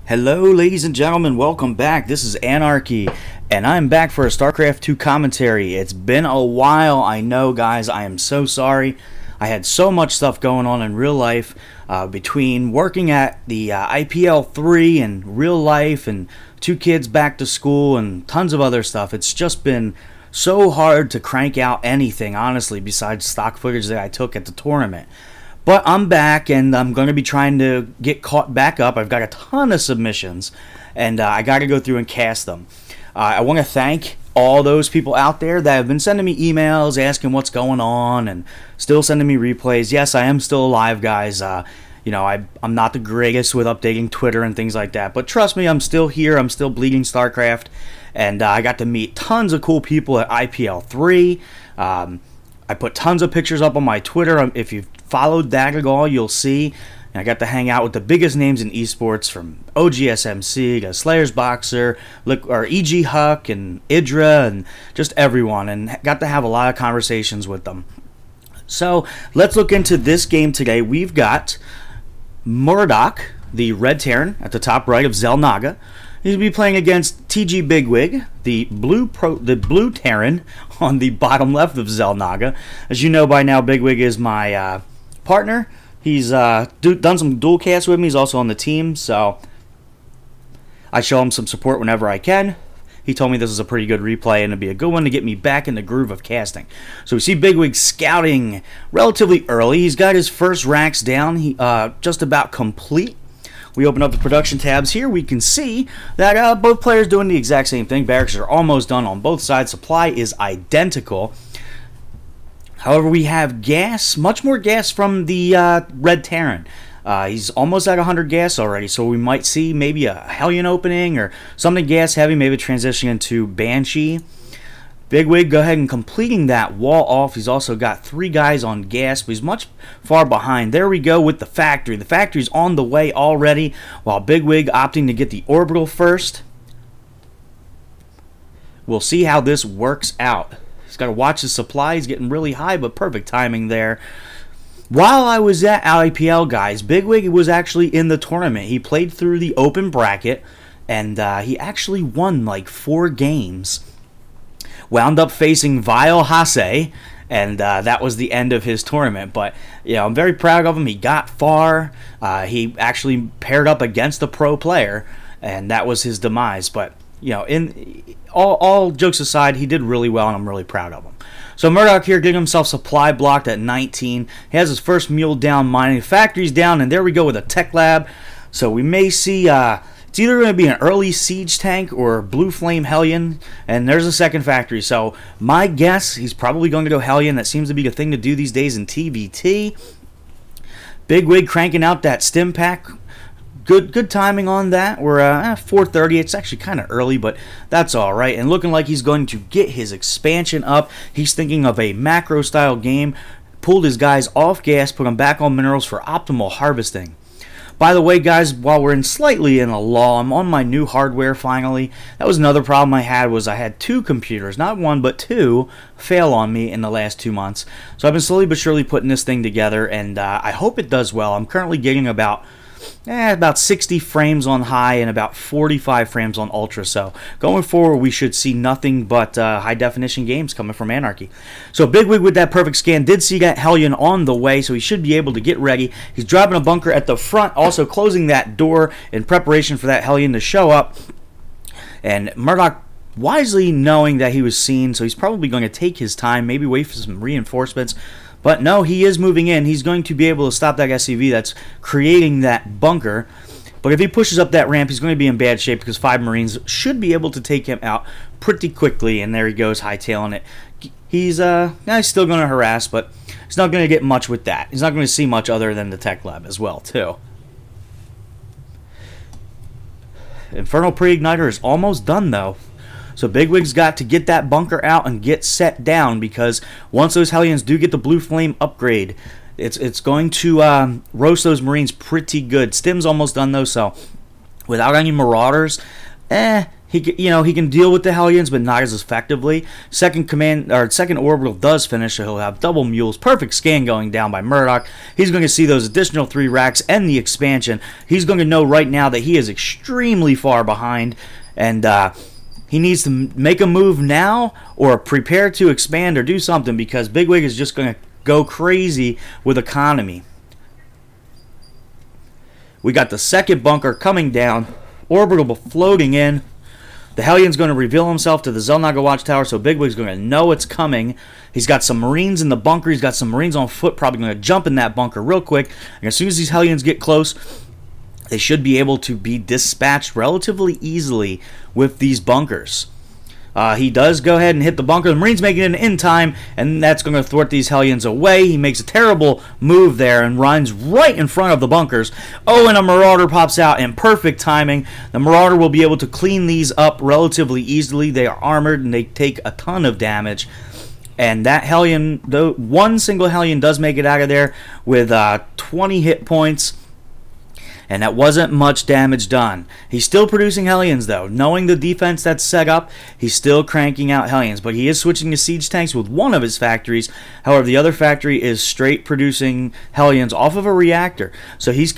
Hello ladies and gentlemen, welcome back. This is Anarchy, and I'm back for a StarCraft 2 commentary. It's been a while, I know guys, I am so sorry. I had so much stuff going on in real life, between working at the IPL 3 and real life and 2 kids back to school and tons of other stuff. It's just been so hard to crank out anything, honestly, besides stock footage that I took at the tournament. But I'm back, and I'm going to be trying to get caught back up. I've got a ton of submissions, and I got to go through and cast them. I want to thank all those people out there that have been sending me emails, asking what's going on, and still sending me replays. Yes, I am still alive, guys. You know, I'm not the greatest with updating Twitter and things like that, but trust me, I'm still here. I'm still bleeding StarCraft, and I got to meet tons of cool people at IPL 3. I put tons of pictures up on my Twitter. If you've followed that at all, you'll see. And I got to hang out with the biggest names in esports, from OGSMC to Slayer's Boxer, or EG Huck and Idra, and just everyone, and got to have a lot of conversations with them. So let's look into this game today. We've got Mordoc, the red Terran, at the top right of Xel'Naga. He's going to be playing against TGbigwig, the blue Terran, on the bottom left of Xel'Naga. As you know by now, Bigwig is my partner. He's done some dual casts with me. He's also on the team, so I show him some support whenever I can. He told me this is a pretty good replay, and it'd be a good one to get me back in the groove of casting. So we see Bigwig scouting relatively early. He's got his first racks down. He just about complete. We open up the production tabs here. We can see that both players doing the exact same thing. Barracks are almost done on both sides. Supply is identical. However, we have gas, much more gas from the red Terran. He's almost at 100 gas already, so we might see maybe a Hellion opening or something gas heavy, maybe transitioning into Banshee. Bigwig go ahead and completing that wall off. He's also got 3 guys on gas, but he's much far behind. There we go with the factory. The factory's on the way already, while Bigwig opting to get the orbital first. We'll see how this works out. He's got to watch his supply. He's getting really high, but perfect timing there. While I was at IPL, guys, Bigwig was actually in the tournament. He played through the open bracket, and he actually won like 4 games. Wound up facing Vile Hase, and that was the end of his tournament. But you know, I'm very proud of him. He got far. He actually paired up against a pro player, and that was his demise. But you know, in all jokes aside, he did really well, and I'm really proud of him. So Mordoc here getting himself supply blocked at 19. He has his first mule down mining. Factory's down, and there we go with a tech lab. So we may see it's either going to be an early siege tank or blue flame Hellion, and there's a second factory. So my guess, he's probably going to go Hellion. That seems to be the thing to do these days in TvT. Bigwig cranking out that stim pack. Good timing on that. We're at 4:30. It's actually kind of early, but that's all right. And looking like he's going to get his expansion up. He's thinking of a macro-style game. Pulled his guys off gas, put them back on minerals for optimal harvesting. By the way, guys, while we're slightly in a lull, I'm on my new hardware finally. That was another problem I had, was I had 2 computers, not 1 but 2, fail on me in the last 2 months. So I've been slowly but surely putting this thing together, and I hope it does well. I'm currently getting about 60 frames on high and about 45 frames on ultra. So going forward, we should see nothing but high definition games coming from Anarchy. So Bigwig with that perfect scan did see that Hellion on the way, so he should be able to get ready. He's dropping a bunker at the front, also closing that door in preparation for that Hellion to show up. And Mordoc wisely knowing that he was seen, so he's probably going to take his time, maybe wait for some reinforcements. But no, he is moving in. He's going to be able to stop that SCV that's creating that bunker. But if he pushes up that ramp, he's going to be in bad shape, because 5 Marines should be able to take him out pretty quickly. And there he goes, hightailing it. He's still going to harass, but he's not going to get much with that. He's not going to see much other than the tech lab as well, too. Infernal Pre-Igniter is almost done, though. So Bigwig's got to get that bunker out and get set down, because once those Hellions do get the blue flame upgrade, it's going to roast those Marines pretty good. Stim's almost done though, so without any Marauders, he can deal with the Hellions, but not as effectively. Second orbital does finish, so he'll have double mules. Perfect scan going down by Mordoc. He's going to see those additional 3 racks and the expansion. He's going to know right now that he is extremely far behind, and he needs to make a move now or prepare to expand or do something, because Bigwig is just going to go crazy with economy. We got the second bunker coming down, orbital floating in. The Hellion's going to reveal himself to the Xel'Naga watchtower, so Bigwig's going to know it's coming. He's got some Marines in the bunker. He's got some Marines on foot, probably going to jump in that bunker real quick. And as soon as these Hellions get close, they should be able to be dispatched relatively easily with these bunkers. He does go ahead and hit the bunker. The Marines make it in time, and that's going to thwart these Hellions away. He makes a terrible move there and runs right in front of the bunkers. Oh, and a Marauder pops out in perfect timing. The Marauder will be able to clean these up relatively easily. They are armored, and they take a ton of damage. And that Hellion, though, one single Hellion does make it out of there with 20 hit points. And that wasn't much damage done. He's still producing Hellions, though. Knowing the defense that's set up, he's still cranking out Hellions. But he is switching to siege tanks with one of his factories. However, the other factory is straight producing Hellions off of a reactor. So he's